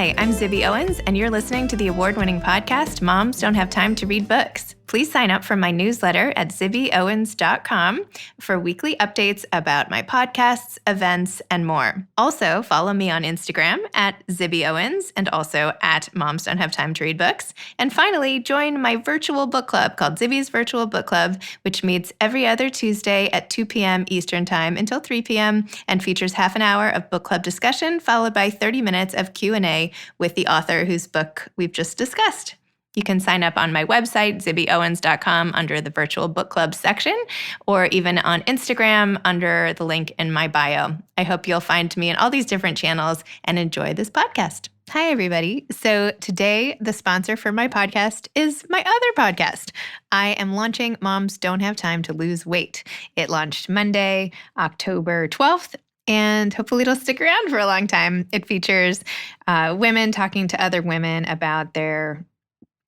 Hi, I'm Zibby Owens, and you're listening to the award-winning podcast, Moms Don't Have Time to Read Books. Please sign up for my newsletter at zibbyowens.com for weekly updates about my podcasts, events, and more. Also, follow me on Instagram at Zibby Owens and also at Moms Don't Have Time to Read Books. And finally, join my virtual book club called Zibby's Virtual Book Club, which meets every other Tuesday at 2 p.m. Eastern Time until 3 p.m. and features half an hour of book club discussion followed by 30 minutes of Q&A with the author whose book we've just discussed. You can sign up on my website, zibbyowens.com, under the virtual book club section, or even on Instagram under the link in my bio. I hope you'll find me in all these different channels and enjoy this podcast. Hi, everybody. So today, the sponsor for my podcast is my other podcast. I am launching Moms Don't Have Time to Lose Weight. It launched Monday, October 12th. And hopefully it'll stick around for a long time. It features women talking to other women about their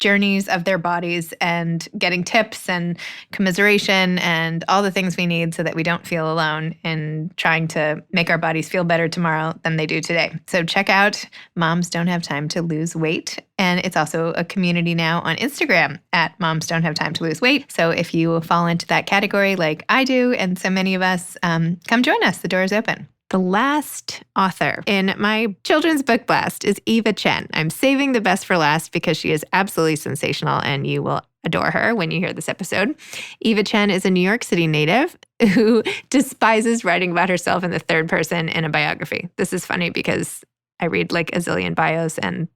journeys of their bodies and getting tips and commiseration and all the things we need so that we don't feel alone in trying to make our bodies feel better tomorrow than they do today. So check out Moms Don't Have Time to Lose Weight. And it's also a community now on Instagram at Moms Don't Have Time to Lose Weight. So if you fall into that category like I do and so many of us, come join us. The door is open. The last author in my children's book blast is Eva Chen. I'm saving the best for last because she is absolutely sensational and you will adore her when you hear this episode. Eva Chen is a New York City native who despises writing about herself in the third person in a biography. This is funny because I read like a zillion bios and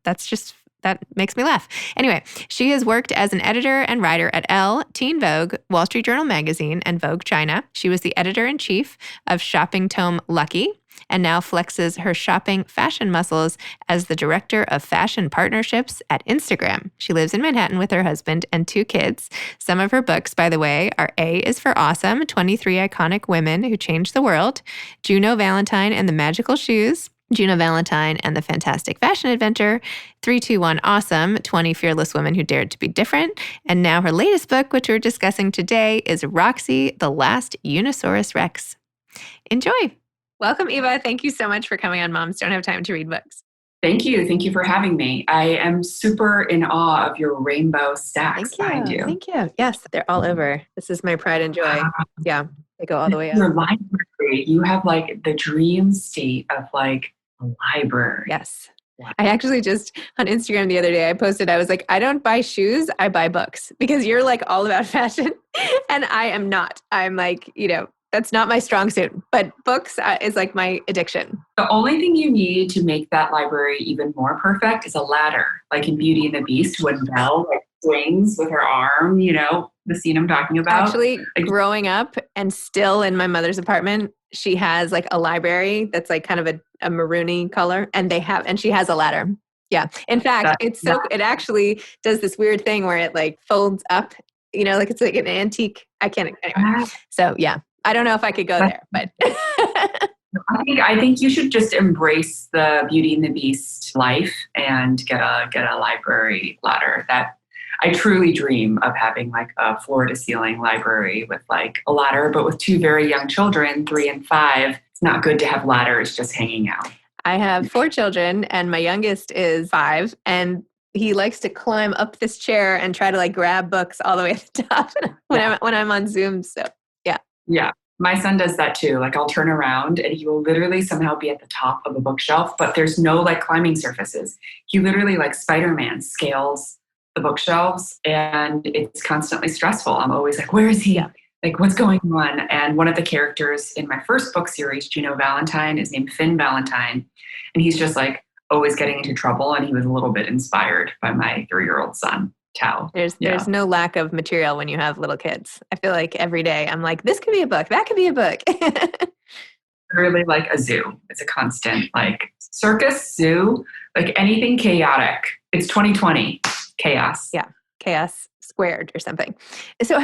that makes me laugh. Anyway, she has worked as an editor and writer at Elle, Teen Vogue, Wall Street Journal Magazine, and Vogue China. She was the editor-in-chief of shopping tome Lucky, and now flexes her shopping fashion muscles as the director of fashion partnerships at Instagram. She lives in Manhattan with her husband and 2 kids. Some of her books, by the way, are A is for Awesome, 23 Iconic Women Who Changed the World, Juno Valentine and the Magical Shoes, Juno Valentine and the Fantastic Fashion Adventure, 321 Awesome, 20 Fearless Women Who Dared to Be Different. And now her latest book, which we're discussing today, is ROXY, The Last UNISAURUS Rex. Enjoy. Welcome, Eva. Thank you so much for coming on Moms Don't Have Time to Read Books. Thank you. Thank you for having me. I am super in awe of your rainbow stacks behind you. Thank you. Yes, they're all over. This is my pride and joy. Yeah, they go all the way up. Your library, you have like the dream state of like a library. Yes. I actually just on Instagram the other day, I posted, I was like, I don't buy shoes, I buy books because you're like all about fashion and I am not. I'm like, that's not my strong suit, but books is like my addiction. The only thing you need to make that library even more perfect is a ladder, like in Beauty and the Beast when Belle like swings with her arm, the scene I'm talking about. Actually, growing up and still in my mother's apartment, she has like a library that's like kind of a maroony color and she has a ladder. Yeah. In fact, it actually does this weird thing where it like folds up, like it's like an antique. I can't, anyway. So yeah. I don't know if I could go there, but I think you should just embrace the Beauty and the Beast life and get a library ladder. That I truly dream of having like a floor to ceiling library with like a ladder, but with 2 very young children, 3 and 5. It's not good to have ladders just hanging out. I have 4 children and my youngest is 5 and he likes to climb up this chair and try to like grab books all the way at the top when I'm on Zoom. So yeah. My son does that too. Like I'll turn around and he will literally somehow be at the top of a bookshelf, but there's no like climbing surfaces. He literally like Spider-Man scales the bookshelves and it's constantly stressful. I'm always like, where is he? Yeah. Like what's going on? And one of the characters in my first book series, Juno Valentine, is named Finn Valentine. And he's just like always getting into trouble. And he was a little bit inspired by my 3-year-old son. There's no lack of material when you have little kids. I feel like every day I'm like, this could be a book, that could be a book. Really like a zoo. It's a constant like circus, zoo, like anything chaotic. It's 2020 chaos. Yeah. Chaos squared or something. So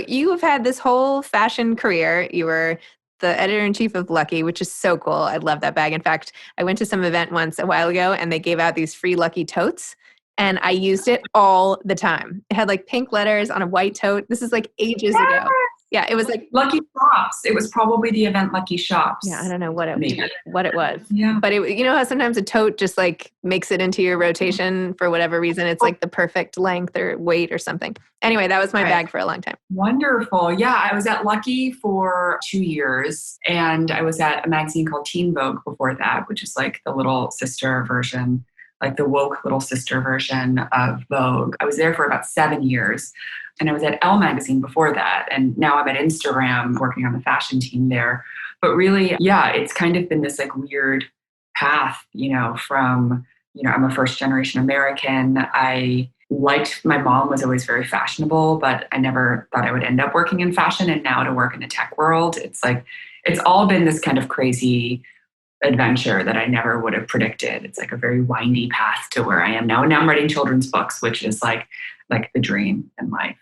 you have had this whole fashion career. You were the editor-in-chief of Lucky, which is so cool. I love that bag. In fact, I went to some event once a while ago and they gave out these free Lucky totes. And I used it all the time. It had like pink letters on a white tote. This is like ages ago. Yeah, it was like Lucky Shops. It was probably the event Lucky Shops. yeah, I don't know what it Maybe. was. Yeah. But it, you know how sometimes a tote just like makes it into your rotation for whatever reason. It's like the perfect length or weight or something. Anyway, that was my bag for a long time. Wonderful. Yeah, I was at Lucky for 2 years, and I was at a magazine called Teen Vogue before that, which is like the little sister version, like the woke little sister version of Vogue. I was there for about 7 years. And I was at Elle magazine before that. And now I'm at Instagram working on the fashion team there. But really, yeah, it's kind of been this like weird path, from, I'm a first generation American. I liked, my mom was always very fashionable, but I never thought I would end up working in fashion. And now to work in the tech world, it's like, it's all been this kind of crazy adventure that I never would have predicted. It's like a very windy path to where I am now. And now I'm writing children's books, which is like the dream in life.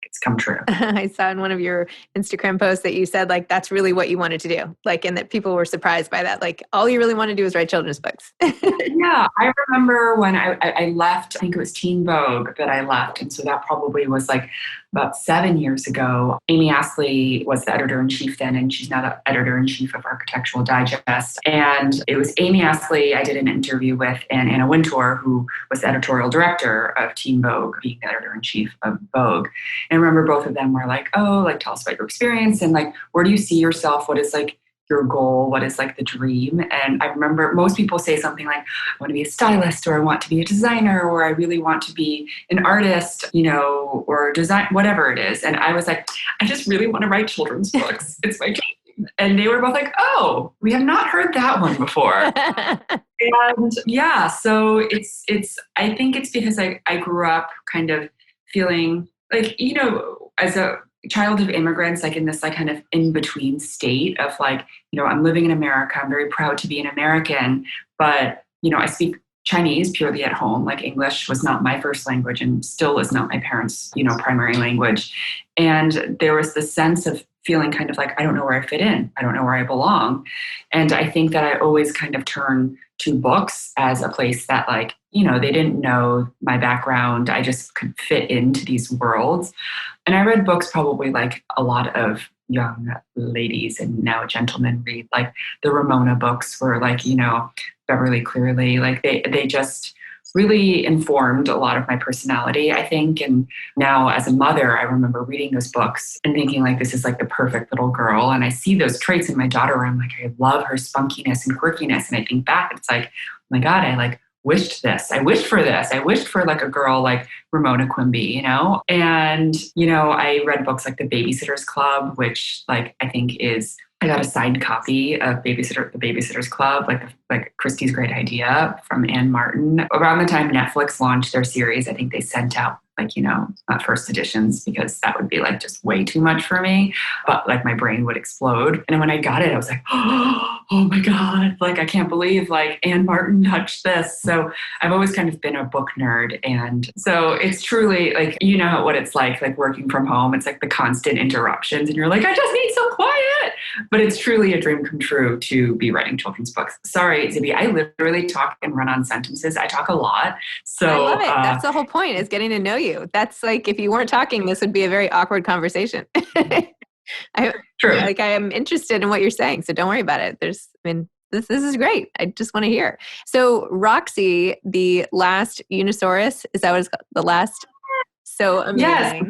It's come true. I saw in one of your Instagram posts that you said like that's really what you wanted to do, like, and that people were surprised by that. Like all you really want to do is write children's books. Yeah, I remember when I left. I think it was Teen Vogue that I left, and so that probably was like about 7 years ago. Amy Astley was the editor-in-chief then, and she's now the editor-in-chief of Architectural Digest. And it was Amy Astley I did an interview with, and Anna Wintour, who was the editorial director of Teen Vogue, being the editor-in-chief of Vogue. And I remember both of them were like, oh, like, tell us about your experience, and like, where do you see yourself? What is like your goal? What is like the dream? And I remember most people say something like, I want to be a stylist, or I want to be a designer, or I really want to be an artist, or design, whatever it is. And I was like, I just really want to write children's books. It's my dream. And they were both like, oh, we have not heard that one before. And yeah, so it's, I think it's because I grew up kind of feeling like, as a child of immigrants, like in this like kind of in-between state of like, I'm living in America. I'm very proud to be an American, but, I speak Chinese purely at home. Like English was not my first language and still is not my parents', primary language. And there was this sense of feeling kind of like, I don't know where I fit in. I don't know where I belong. And I think that I always kind of turn to books as a place that like, they didn't know my background. I just could fit into these worlds. And I read books probably like a lot of young ladies and now gentlemen read, like the Ramona books were like, Beverly Clearly, like they just really informed a lot of my personality, I think. And now as a mother, I remember reading those books and thinking like, this is like the perfect little girl. And I see those traits in my daughter. I'm like, I love her spunkiness and quirkiness. And I think back, it's like, oh my God, I like wished this. I wished for this. I wished for like a girl like Ramona Quimby, And, I read books like The Babysitter's Club, which like I think is, I got a signed copy of The Babysitter's Club, like Christie's Great Idea from Anne Martin. Around the time Netflix launched their series, I think they sent out like, not first editions because that would be like just way too much for me, but like my brain would explode. And when I got it, I was like, oh my God, like I can't believe like Anne Martin touched this. So I've always kind of been a book nerd. And so it's truly like, what it's like working from home. It's like the constant interruptions and you're like, I just need some quiet. But it's truly a dream come true to be writing children's books. Sorry, Zibby, I literally talk and run on sentences. I talk a lot. So I love it. That's the whole point, is getting to know you. That's like, if you weren't talking, this would be a very awkward conversation. True. Like I am interested in what you're saying, so don't worry about it. This is great. I just want to hear. So ROXY, the last UNISAURUS, is that what it's called? The last? So amazing. Yes,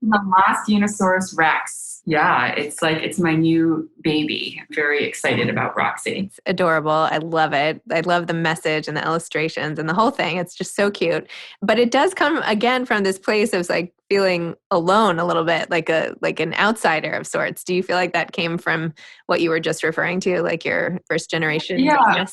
the last UNISAURUS Rex. Yeah, it's my new baby. I'm very excited about ROXY. It's adorable. I love it. I love the message and the illustrations and the whole thing. It's just so cute. But it does come again from this place of like feeling alone a little bit, like an outsider of sorts. Do you feel like that came from what you were just referring to, like your first generation? Yeah.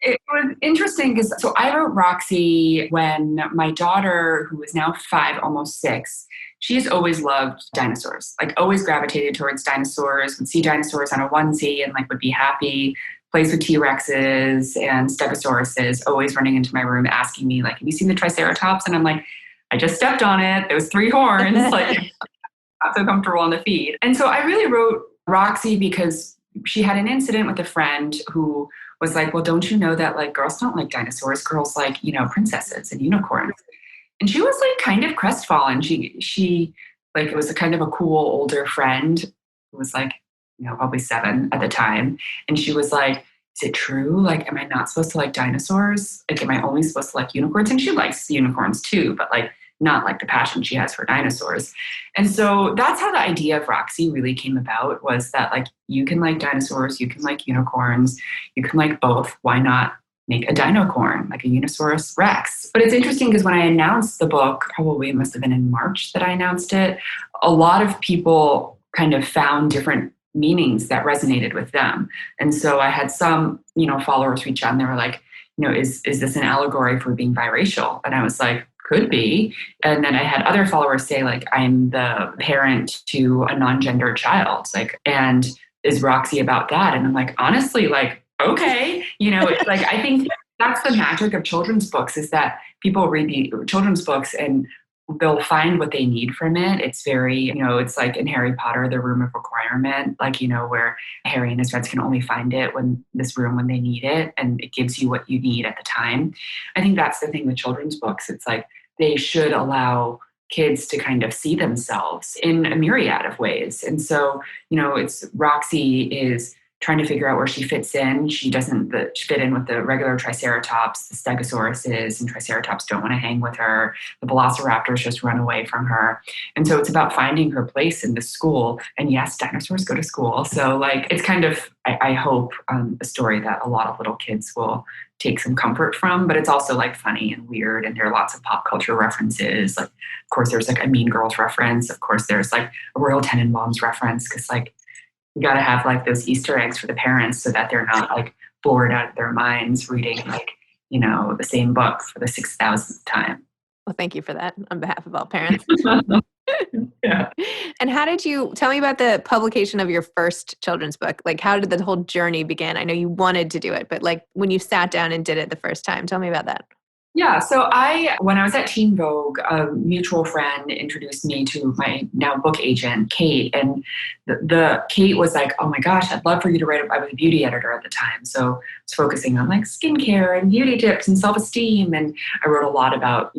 It was interesting because so I wrote ROXY when my daughter, who is now 5, almost 6, she has always loved dinosaurs, like always gravitated towards dinosaurs, would see dinosaurs on a onesie and like would be happy, plays with T-Rexes and Stegosauruses, always running into my room asking me like, have you seen the Triceratops? And I'm like, I just stepped on it. Those 3 horns, like not so comfortable on the feet. And so I really wrote ROXY because she had an incident with a friend who was like, well, don't you know that like girls don't like dinosaurs, girls like, princesses and unicorns. And she was like kind of crestfallen. She like, it was a kind of a cool older friend who was like, probably 7 at the time. And she was like, is it true? Like, am I not supposed to like dinosaurs? Like, am I only supposed to like unicorns? And she likes unicorns too, but like not like the passion she has for dinosaurs. And so that's how the idea of ROXY really came about, was that like, you can like dinosaurs, you can like unicorns, you can like both. Why not make a dinocorn, like a UNISAURUS Rex? But it's interesting because when I announced the book, probably it must have been in March that I announced it, a lot of people kind of found different meanings that resonated with them. And so I had some, followers reach out and they were like, is this an allegory for being biracial? And I was like, could be. And then I had other followers say like, I'm the parent to a non-gendered child, like, and is ROXY about that? And I'm like, honestly, like, okay, it's like, I think that's the magic of children's books, is that people read the children's books and they'll find what they need from it. It's very, it's like in Harry Potter, the room of requirement, like, where Harry and his friends can only find it when they need it. And it gives you what you need at the time. I think that's the thing with children's books. It's like, they should allow kids to kind of see themselves in a myriad of ways. And so, it's ROXY is trying to figure out where she fits in. She doesn't fit in with the regular Triceratops, the Stegosauruses, and Triceratops don't want to hang with her. The Velociraptors just run away from her. And so it's about finding her place in the school. And yes, dinosaurs go to school. So like, it's kind of, I hope, a story that a lot of little kids will take some comfort from, but it's also like funny and weird. And there are lots of pop culture references. Like, of course, there's like a Mean Girls reference. Of course, there's like a Royal Tenenbaums reference, because like, you got to have like those Easter eggs for the parents so that they're not like bored out of their minds reading like, the same book for the 6,000th time. Well, thank you for that on behalf of all parents. Yeah. And how did you tell me about the publication of your first children's book? Like, how did the whole journey begin? I know you wanted to do it, but like when you sat down and did it the first time, tell me about that. Yeah, so when I was at Teen Vogue, a mutual friend introduced me to my now book agent, Kate. And the Kate was like, oh my gosh, I'd love for you to write. I was a beauty editor at the time. So I was focusing on like skincare and beauty tips and self-esteem. And I wrote a lot about,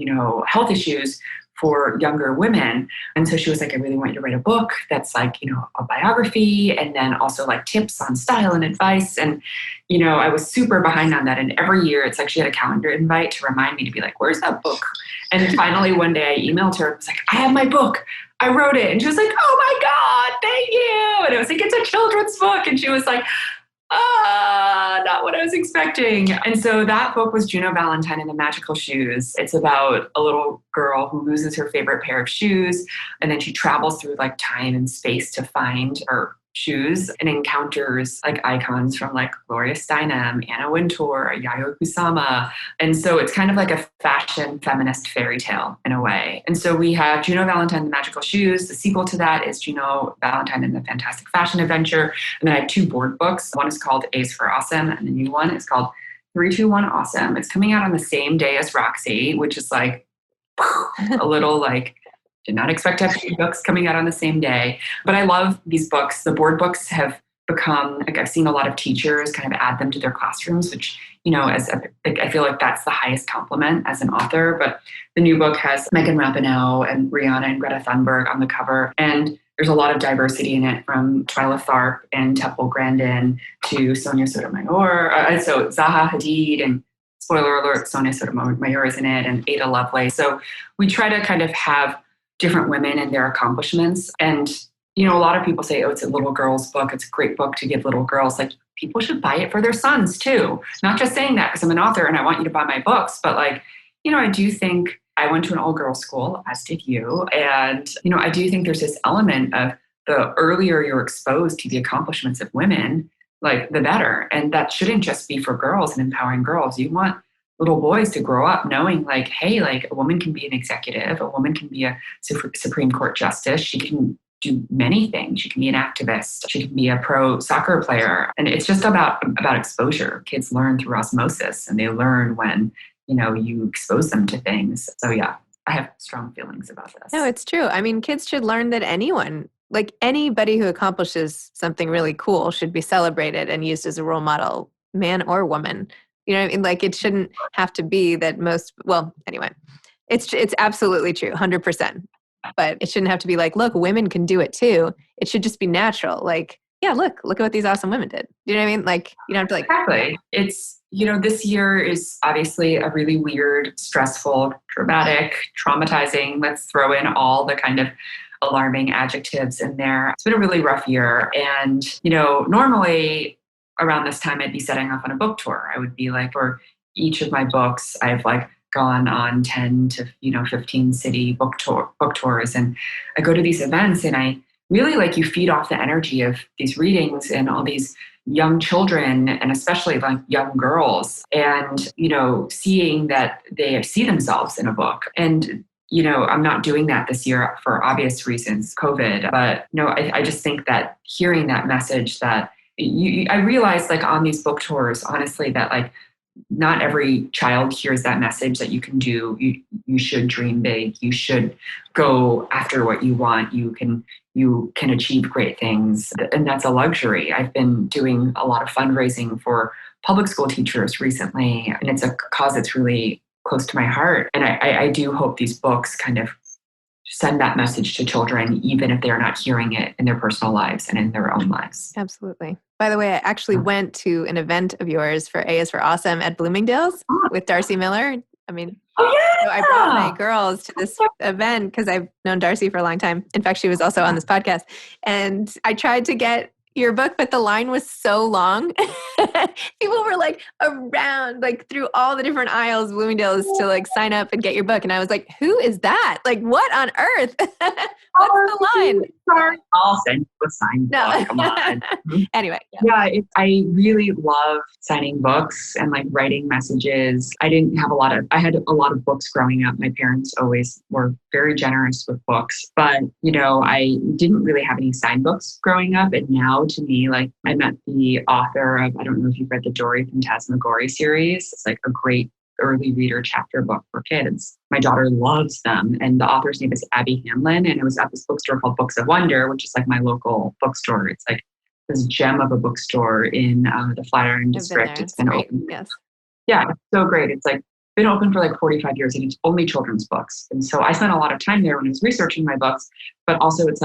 health issues for younger women. And so she was like, I really want you to write a book that's like, a biography, and then also like tips on style and advice. And, I was super behind on that. And every year it's like she had a calendar invite to remind me to be like, where's that book? And finally one day I emailed her. I was like, I have my book. I wrote it. And she was like, oh my God, thank you. And I was like, it's a children's book. And she was like, not what I was expecting. And so that book was Juno Valentine and the Magical Shoes. It's about a little girl who loses her favorite pair of shoes, and then she travels through like time and space to find her shoes and encounters like icons from like Gloria Steinem, Anna Wintour, Yayoi Kusama. And so it's kind of like a fashion feminist fairy tale in a way. And so we have Juno Valentine and the Magical Shoes. The sequel to that is Juno Valentine and the Fantastic Fashion Adventure. And then I have 2 board books. One is called A's for Awesome, and the new one is called 321 Awesome. It's coming out on the same day as ROXY, which is like a little like, did not expect to have 2 books coming out on the same day. But I love these books. The board books have become, like, I've seen a lot of teachers kind of add them to their classrooms, which, I feel like that's the highest compliment as an author. But the new book has Megan Rapinoe and Rihanna and Greta Thunberg on the cover. And there's a lot of diversity in it, from Twyla Tharp and Temple Grandin to Sonia Sotomayor. So Zaha Hadid, and spoiler alert, Sonia Sotomayor is in it, and Ada Lovelace. So we try to kind of have different women and their accomplishments. And, a lot of people say, oh, it's a little girl's book. It's a great book to give little girls. Like, people should buy it for their sons too. Not just saying that because I'm an author and I want you to buy my books, but like, I do think I went to an all-girls school, as did you. And, I do think there's this element of the earlier you're exposed to the accomplishments of women, like the better. And that shouldn't just be for girls and empowering girls. You want little boys to grow up knowing like, hey, like a woman can be an executive, a woman can be a Supreme Court justice. She can do many things. She can be an activist. She can be a pro soccer player. And it's just about exposure. Kids learn through osmosis, and they learn when, you expose them to things. So yeah, I have strong feelings about this. No, it's true. I mean, kids should learn that anybody who accomplishes something really cool should be celebrated and used as a role model, man or woman. You know what I mean? Like, it shouldn't have to be that anyway, it's absolutely true. 100%. but it shouldn't have to be like, look, women can do it too. It should just be natural. Like, yeah, look at what these awesome women did. You know what I mean? Like, you don't have to like. Exactly. It's, this year is obviously a really weird, stressful, dramatic, traumatizing. Let's throw in all the kind of alarming adjectives in there. It's been a really rough year. And, normally around this time, I'd be setting off on a book tour. I would be like, for each of my books, I've like gone on 10 to 15 city book tours, and I go to these events, and I really like, you feed off the energy of these readings and all these young children, and especially like young girls, and seeing that they see themselves in a book. And I'm not doing that this year for obvious reasons, COVID, but I just think that hearing that message, that I realized like on these book tours, honestly, that like not every child hears that message, that you can do, you should dream big, you should go after what you want, you can achieve great things, and that's a luxury. I've been doing a lot of fundraising for public school teachers recently, and it's a cause that's really close to my heart, and I do hope these books kind of send that message to children, even if they're not hearing it in their personal lives and in their own lives. Absolutely. By the way, I actually went to an event of yours for A is for Awesome at Bloomingdale's with Darcy Miller. I mean, so I brought my girls to this event because I've known Darcy for a long time. In fact, she was also on this podcast. And I tried to get your book, but the line was so long. People were like around, like through all the different aisles, Bloomingdale's, to like sign up and get your book. And I was like, who is that? Like, what on earth? What's the line? Sorry. I'll send you a signed book. Come on. Anyway. Yeah, I really love signing books and like writing messages. I had a lot of books growing up. My parents always were very generous with books, but I didn't really have any signed books growing up. And now to me, like, I met the author of, I don't know if you've read the Dory Phantasmagoria series. It's like a great early reader chapter book for kids. My daughter loves them. And the author's name is Abby Hamlin. And it was at this bookstore called Books of Wonder, which is like my local bookstore. It's like this gem of a bookstore in the Flatiron District. It's been open. Yes. Yeah, it's so great. It's like been open for like 45 years, and it's only children's books. And so I spent a lot of time there when I was researching my books, but also it's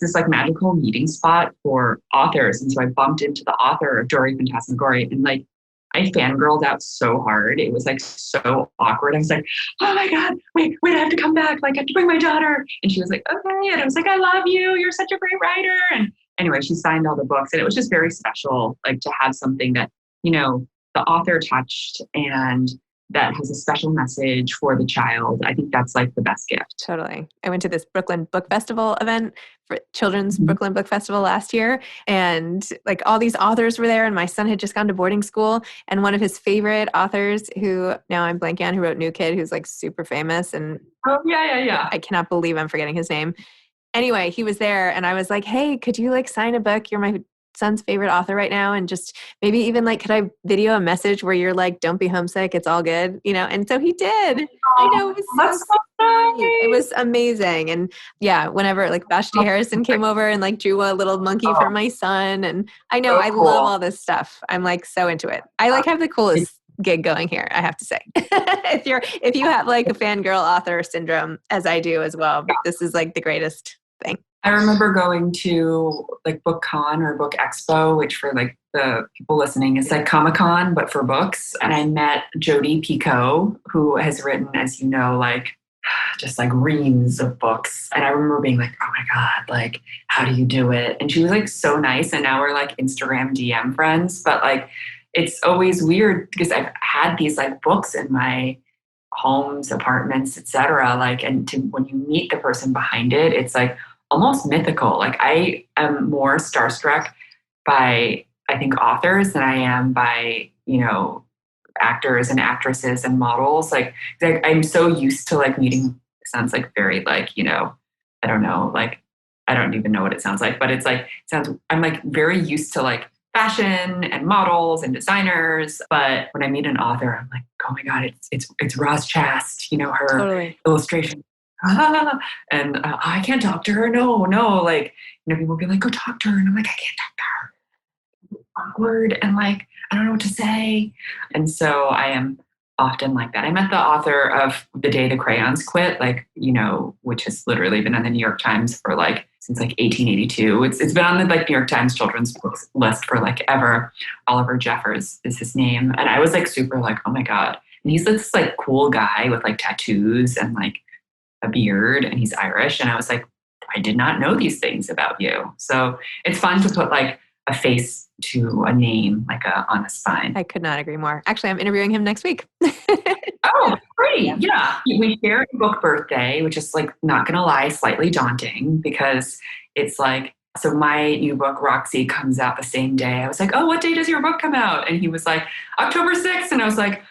this like magical meeting spot for authors. And so I bumped into the author of Dory Phantasmagoria, and like, I fangirled out so hard. It was like so awkward. I was like, oh my God, wait, I have to come back. Like, I have to bring my daughter. And she was like, okay. And I was like, I love you. You're such a great writer. And anyway, she signed all the books, and it was just very special, like to have something that, the author touched and that has a special message for the child. I think that's like the best gift. Totally. I went to this Brooklyn Book Festival event for Children's Brooklyn Book Festival last year. And like all these authors were there, and my son had just gone to boarding school. And one of his favorite authors, who now I'm blanking on, who wrote New Kid, who's like super famous. And yeah. I cannot believe I'm forgetting his name. Anyway, he was there, and I was like, hey, could you like sign a book? You're my son's favorite author right now, and just maybe even like, could I video a message where you're like, don't be homesick, it's all good, and so he did. I know, it was so sweet. It was amazing. And yeah, whenever like Vashti Harrison came over and like drew a little monkey for my son, and I know, I love all this stuff. I'm like so into it. I like have the coolest gig going here, I have to say. if you have like a fangirl author syndrome, as I do as well, this is like the greatest thing. I remember going to like BookCon or Book Expo, which for like the people listening is like Comic-Con, but for books. And I met Jodi Picoult, who has written, as you know, like just like reams of books. And I remember being like, oh my God, like, how do you do it? And she was like so nice. And now we're like Instagram DM friends. But like, it's always weird because I've had these like books in my homes, apartments, etc. Like, and when you meet the person behind it, it's like almost mythical. Like, I am more starstruck by, I think, authors than I am by, actors and actresses and models. Like I'm so used to like meeting, it sounds like very like, I don't know, like, I don't even know what it sounds like, but it's like, I'm like very used to like fashion and models and designers. But when I meet an author, I'm like, oh my God, it's Roz Chast, her Totally. illustration. And I can't talk to her. No. Like, people will be like, go talk to her. And I'm like, I can't talk to her. Awkward. And like, I don't know what to say. And so I am often like that. I met the author of The Day the Crayons Quit, like, which has literally been on the New York Times for like, since like 1882. It's been on the like New York Times children's books list for like ever. Oliver Jeffers is his name. And I was like super like, oh my God. And he's this like cool guy with like tattoos and like a beard, and he's Irish. And I was like, I did not know these things about you. So it's fun to put like a face to a name, like on a spine. I could not agree more. Actually, I'm interviewing him next week. Oh, great. Yeah. We share a book birthday, which is like, not going to lie, slightly daunting because it's like, so my new book, ROXY, comes out the same day. I was like, oh, what day does your book come out? And he was like, October 6th. And I was like,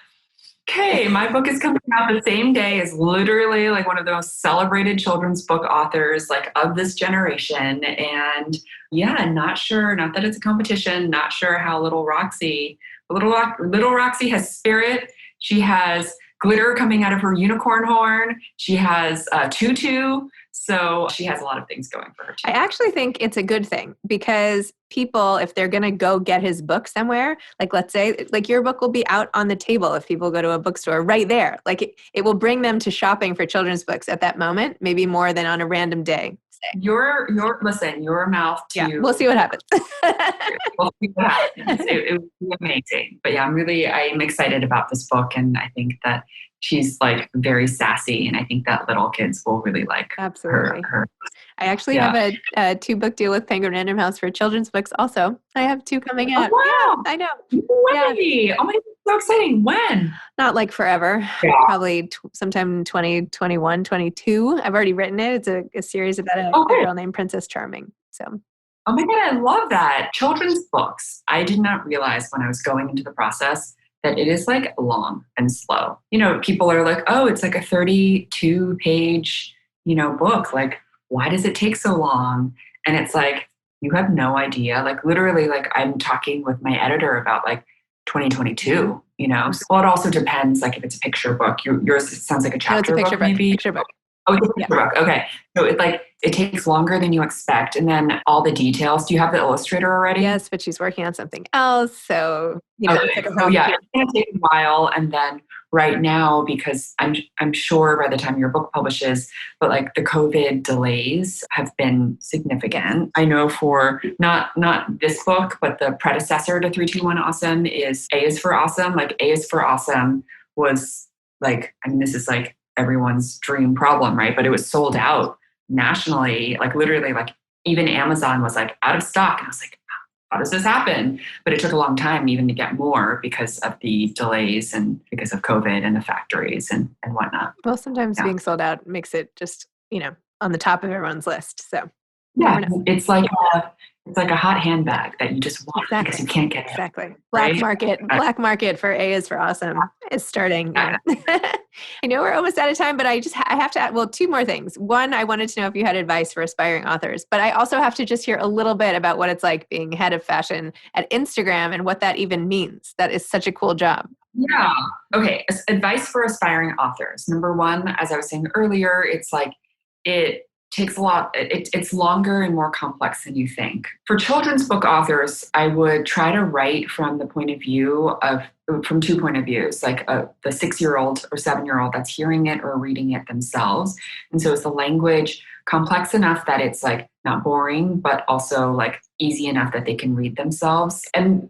okay, my book is coming out the same day as literally like one of the most celebrated children's book authors like of this generation. And yeah, not sure, not that it's a competition, not sure how little Roxy has spirit. She has glitter coming out of her unicorn horn. She has a tutu. So she has a lot of things going for her too. I actually think it's a good thing because people, if they're going to go get his book somewhere, like let's say, like your book will be out on the table if people go to a bookstore right there. Like it will bring them to shopping for children's books at that moment, maybe more than on a random day. Your mouth to... Yeah, we'll see what happens. We'll see what happens. It would be amazing. But yeah, I'm excited about this book. And I think that she's like very sassy. And I think that little kids will really like her. I actually have a 2-book deal with Penguin Random House for children's books also. I have 2 coming out. Oh, wow. Yeah, I know. Really? Yeah. Oh my God, so exciting. When? Not like forever. Yeah. Probably sometime in 2021, 22. I've already written it. It's a series about a girl named Princess Charming. So. Oh my God, I love that. Children's books. I did not realize when I was going into the process that it is like long and slow. People are like, oh, it's like a 32-page, book. Like, why does it take so long? And it's like, you have no idea. Like literally, like I'm talking with my editor about like 2022, Well, it also depends, like if it's a picture book. Yours sounds like a chapter book, maybe? Picture book. Oh, it's a picture book. Okay. So it takes longer than you expect. And then all the details. Do you have the illustrator already? Yes, but she's working on something else. So, it's going to take a while. And then right now, because I'm sure by the time your book publishes, but like the COVID delays have been significant. I know for not this book, but the predecessor to 321 Awesome is A is for Awesome. Like A is for Awesome was like, this is like everyone's dream problem, right? But it was sold out nationally, like literally, like even Amazon was like out of stock. And I was like, how does this happen? But it took a long time even to get more because of the delays and because of COVID and the factories and whatnot. Well, sometimes being sold out makes it just, on the top of everyone's list. So yeah, it's like a hot handbag that you just want because you can't get it. Exactly. Black market for A is for Awesome is starting. Yeah. I know we're almost out of time, but I have to add, 2 more things. One, I wanted to know if you had advice for aspiring authors, but I also have to just hear a little bit about what it's like being head of fashion at Instagram and what that even means. That is such a cool job. Yeah. Okay. Advice for aspiring authors. Number 1, as I was saying earlier, it's like it takes a lot. It's longer and more complex than you think. For children's book authors, I would try to write from the point of view from 2 point of views, like the 6-year-old or 7-year-old that's hearing it or reading it themselves. And so is the language complex enough that it's like not boring, but also like easy enough that they can read themselves. And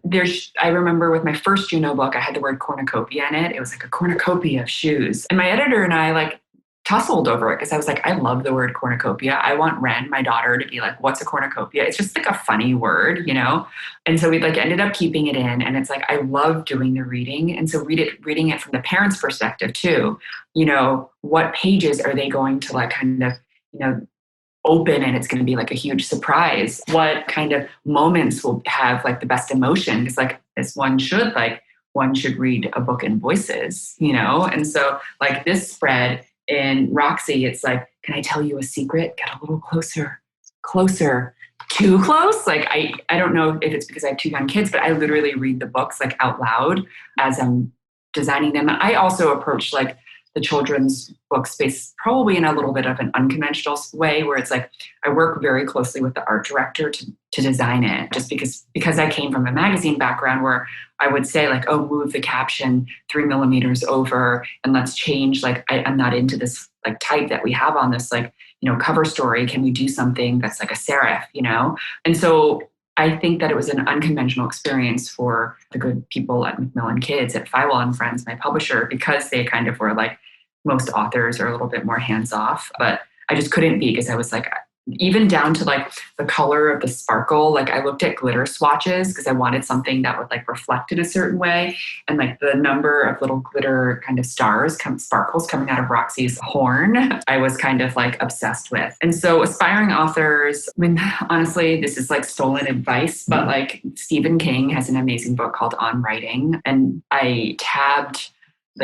I remember with my first Juno book, I had the word cornucopia in it. It was like a cornucopia of shoes. And my editor and I like tussled over it because I was like, I love the word cornucopia. I want Ren, my daughter, to be like, what's a cornucopia? It's just like a funny word, And so we like ended up keeping it in. And it's like, I love doing the reading. And so reading it from the parents' perspective too, what pages are they going to like kind of, open and it's going to be like a huge surprise? What kind of moments will have like the best emotion? Because like as one should read a book in voices, And so like this spread, in ROXY, it's like, can I tell you a secret? Get a little closer, too close. Like, I don't know if it's because I have 2 young kids, but I literally read the books like out loud as I'm designing them. I also approach like the children's book space probably in a little bit of an unconventional way, where it's like I work very closely with the art director to design it, just because I came from a magazine background where I would say like, oh, move the caption 3 millimeters over and let's change. Like I'm not into this like type that we have on this like, cover story. Can we do something that's like a serif, And so I think that it was an unconventional experience for the good people at Macmillan Kids, at Feiwel and Friends, my publisher, because they kind of were like, most authors are a little bit more hands off, but I just couldn't be, because I was like, even down to like the color of the sparkle. Like I looked at glitter swatches because I wanted something that would like reflect in a certain way. And like the number of little glitter kind of sparkles coming out of ROXY's horn, I was kind of like obsessed with. And so aspiring authors, I mean, honestly, this is like stolen advice, but like Stephen King has an amazing book called On Writing. And I tabbed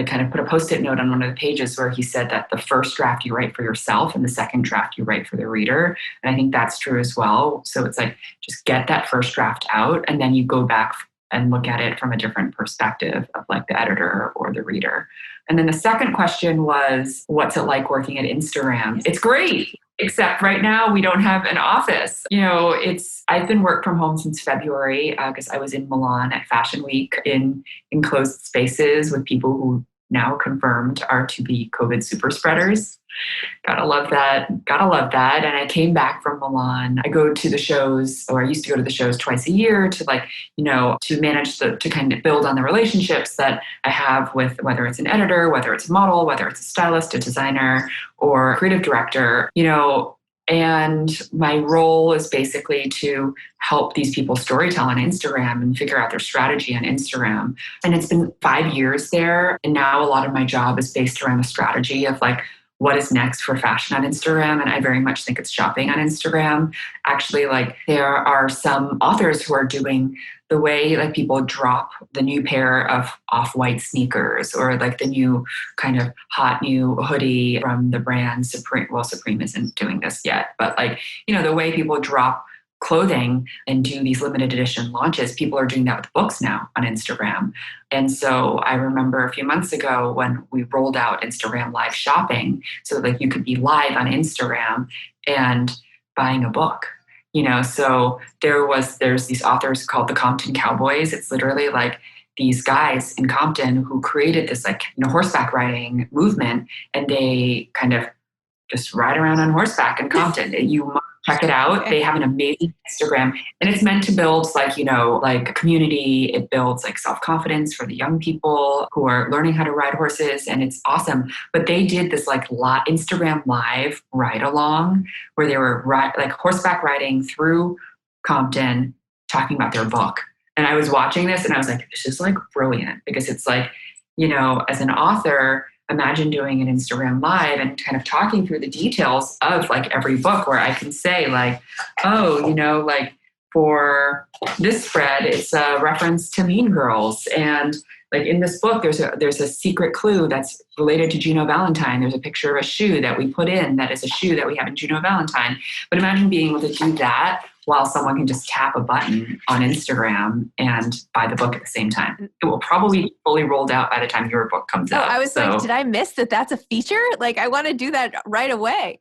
kind of put a Post-it note on one of the pages where he said that the first draft you write for yourself and the second draft you write for the reader. And I think that's true as well. So it's like, just get that first draft out and then you go back and look at it from a different perspective of like the editor or the reader. And then the second question was, what's it like working at Instagram? It's great. Except right now we don't have an office. I've been work from home since February because I was in Milan at Fashion Week in enclosed spaces with people who now confirmed are to be COVID super spreaders. Gotta love that. And I came back from Milan. I go to the shows, or I used to go to the shows twice a year to to manage to kind of build on the relationships that I have with whether it's an editor, whether it's a model, whether it's a stylist, a designer, or a creative director, And my role is basically to help these people storytell on Instagram and figure out their strategy on Instagram. And it's been 5 years there. And now a lot of my job is based around the strategy of like, what is next for fashion on Instagram? And I very much think it's shopping on Instagram. Actually, like there are some authors who are doing the way like people drop the new pair of off-white sneakers or like the new kind of hot new hoodie from the brand Supreme. Well, Supreme isn't doing this yet, but like, the way people drop clothing and do these limited edition launches, people are doing that with books now on Instagram. And so I remember a few months ago when we rolled out Instagram live shopping, so like you could be live on Instagram and buying a book. So there's these authors called the Compton Cowboys. It's literally like these guys in Compton who created this horseback riding movement, and they kind of just ride around on horseback in Compton. You must check it out. They have an amazing Instagram, and it's meant to build like a community. It builds like self-confidence for the young people who are learning how to ride horses, and it's awesome. But they did this like Instagram live ride along where they were horseback riding through Compton talking about their book. And I was watching this and I was like, this is like brilliant, because it's like, as an author, imagine doing an Instagram live and kind of talking through the details of like every book, where I can say like, oh, like for this spread, it's a reference to Mean Girls. And like in this book, there's a secret clue that's related to Juno Valentine. There's a picture of a shoe that we put in that is a shoe that we have in Juno Valentine. But imagine being able to do that while someone can just tap a button on Instagram and buy the book at the same time. It will probably be fully rolled out by the time your book comes out. I was like, did I miss that that's a feature? Like, I want to do that right away.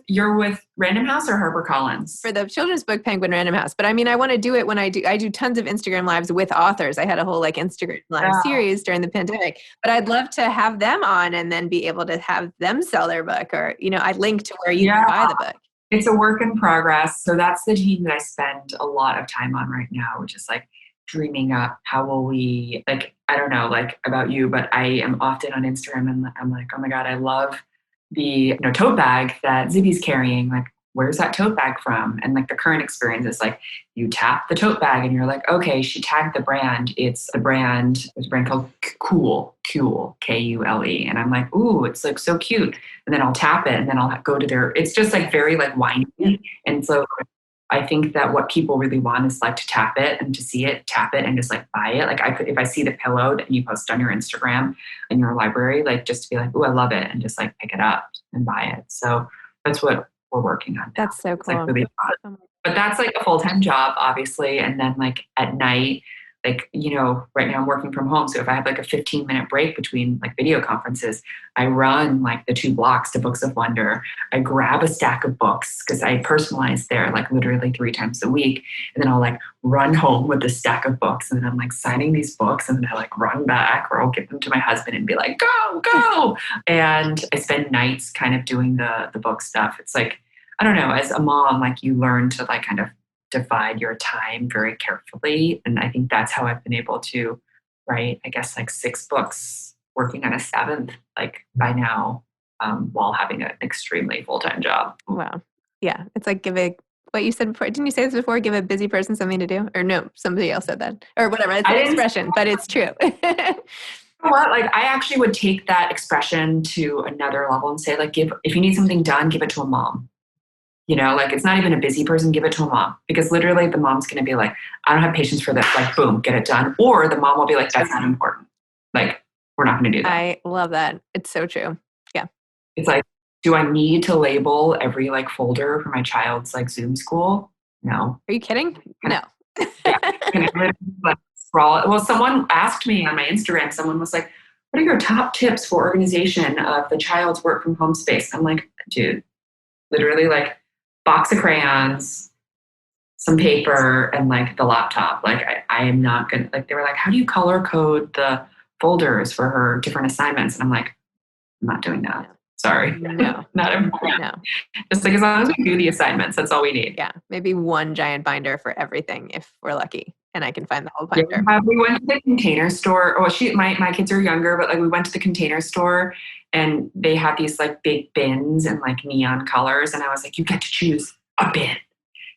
You're with Random House or HarperCollins? For the children's book, Penguin Random House. But I mean, I want to do it when I do tons of Instagram lives with authors. I had a whole like Instagram live series during the pandemic, but I'd love to have them on and then be able to have them sell their book, or, I link to where you can buy the book. It's a work in progress. So that's the team that I spend a lot of time on right now, which is like dreaming up how will we, like, I don't know, like about you, but I am often on Instagram and I'm like, oh my God, I love the tote bag that Zibby's carrying. Like, where's that tote bag from? And like the current experience is like, you tap the tote bag and you're like, okay, she tagged the brand. It's a brand called Cool, Kule. And I'm like, ooh, it's like so cute. And then I'll tap it and then I'll go to it's just like very like whiny. And so I think that what people really want is like to tap it and to see it, tap it and just like buy it. Like if I see the pillow that you post on your Instagram in your library, like just to be like, ooh, I love it, and just like pick it up and buy it. So that's what we're working on now. That's so cool. It's like really fun. But that's like a full-time job, obviously. And then like at night, like, right now I'm working from home. So if I have like a 15-minute break between like video conferences, I run like the 2 blocks to Books of Wonder. I grab a stack of books because I personalize there like literally 3 times a week. And then I'll like run home with a stack of books. And then I'm like signing these books and then I like run back, or I'll give them to my husband and be like, go. And I spend nights kind of doing the book stuff. It's like, I don't know, as a mom, like you learn to like kind of divide your time very carefully. And I think that's how I've been able to write, I guess, like 6 books, working on a 7th, like by now, while having an extremely full-time job. Wow. Yeah. It's like what you said before. Didn't you say this before? Give a busy person something to do? Or no, somebody else said that. Or whatever. It's an expression, but it's true. You know what? Like I actually would take that expression to another level and say, like, if you need something done, give it to a mom. Like it's not even a busy person, give it to a mom. Because literally the mom's going to be like, I don't have patience for this. Like, boom, get it done. Or the mom will be like, that's not important. Like, we're not going to do that. I love that. It's so true. Yeah. It's like, do I need to label every like folder for my child's like Zoom school? No. Are you kidding? No. Yeah. Can I literally like scroll? Well, someone asked me on my Instagram, someone was like, what are your top tips for organization of the child's work from home space? I'm like, dude, literally like, box of crayons, some paper, and like the laptop. Like I am not gonna, like they were like, how do you color code the folders for her different assignments? And I'm like, I'm not doing that. Sorry. No. Not important. No. Just like as long as we do the assignments, that's all we need. Yeah. Maybe one giant binder for everything if we're lucky. And I can find the whole binder. Yeah, we went to the Container Store. Well, my kids are younger, but like we went to the Container Store and they had these like big bins and like neon colors. And I was like, you get to choose a bin. It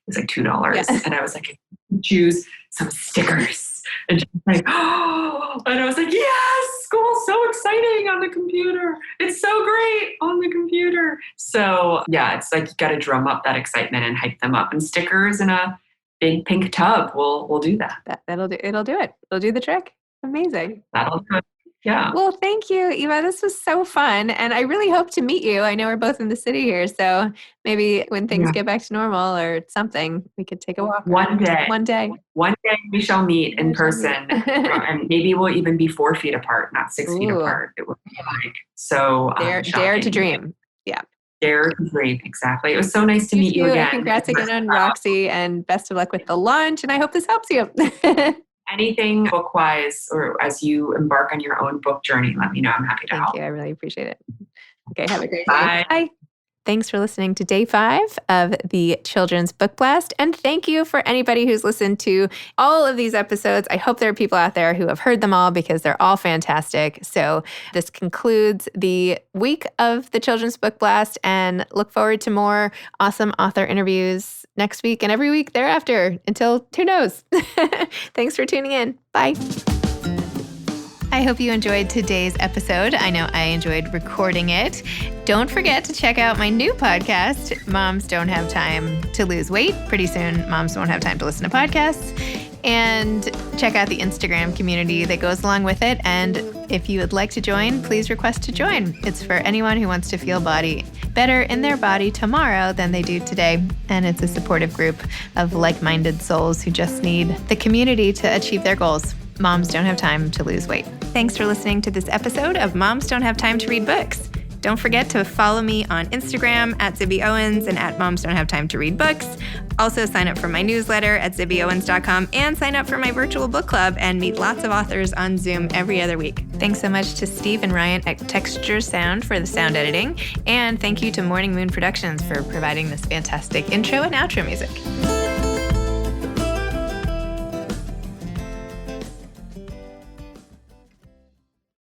was like $2. Yeah. And I was like, choose some stickers. And she was like, oh, and I was like, yes, school's so exciting on the computer. It's so great on the computer. So yeah, it's like you got to drum up that excitement and hype them up. And stickers in a big pink tub will do that. It'll do it. It'll do the trick. Amazing. That'll do it. Yeah. Well, thank you, Eva. This was so fun. And I really hope to meet you. I know we're both in the city here. So maybe when things get back to normal or something, we could take a walk. One day we shall meet in person. And maybe we'll even be 4 feet apart, not 6 feet apart. It would be like so dare to dream. Yeah. Dare to dream. Exactly. It was so nice to meet you again. Congrats again on ROXY and best of luck with the launch. And I hope this helps you. Anything book-wise or as you embark on your own book journey, let me know. I'm happy to help. Thank you. I really appreciate it. Okay. Have a great day. Bye. Thanks for listening to day 5 of the Children's Book Blast. And thank you for anybody who's listened to all of these episodes. I hope there are people out there who have heard them all because they're all fantastic. So this concludes the week of the Children's Book Blast, and look forward to more awesome author interviews next week and every week thereafter until who knows. Thanks for tuning in. Bye. I hope you enjoyed today's episode. I know I enjoyed recording it. Don't forget to check out my new podcast, Moms Don't Have Time to Lose Weight. Pretty soon, moms won't have time to listen to podcasts. And check out the Instagram community that goes along with it. And if you would like to join, please request to join. It's for anyone who wants to feel better in their body tomorrow than they do today. And it's a supportive group of like-minded souls who just need the community to achieve their goals. Moms Don't Have Time to Lose Weight. Thanks for listening to this episode of Moms Don't Have Time to Read Books. Don't forget to follow me on Instagram at Zibby Owens and at Moms Don't Have Time to Read Books. Also sign up for my newsletter at zibbyowens.com and sign up for my virtual book club and meet lots of authors on Zoom every other week. Thanks so much to Steve and Ryan at Texture Sound for the sound editing. And thank you to Morning Moon Productions for providing this fantastic intro and outro music.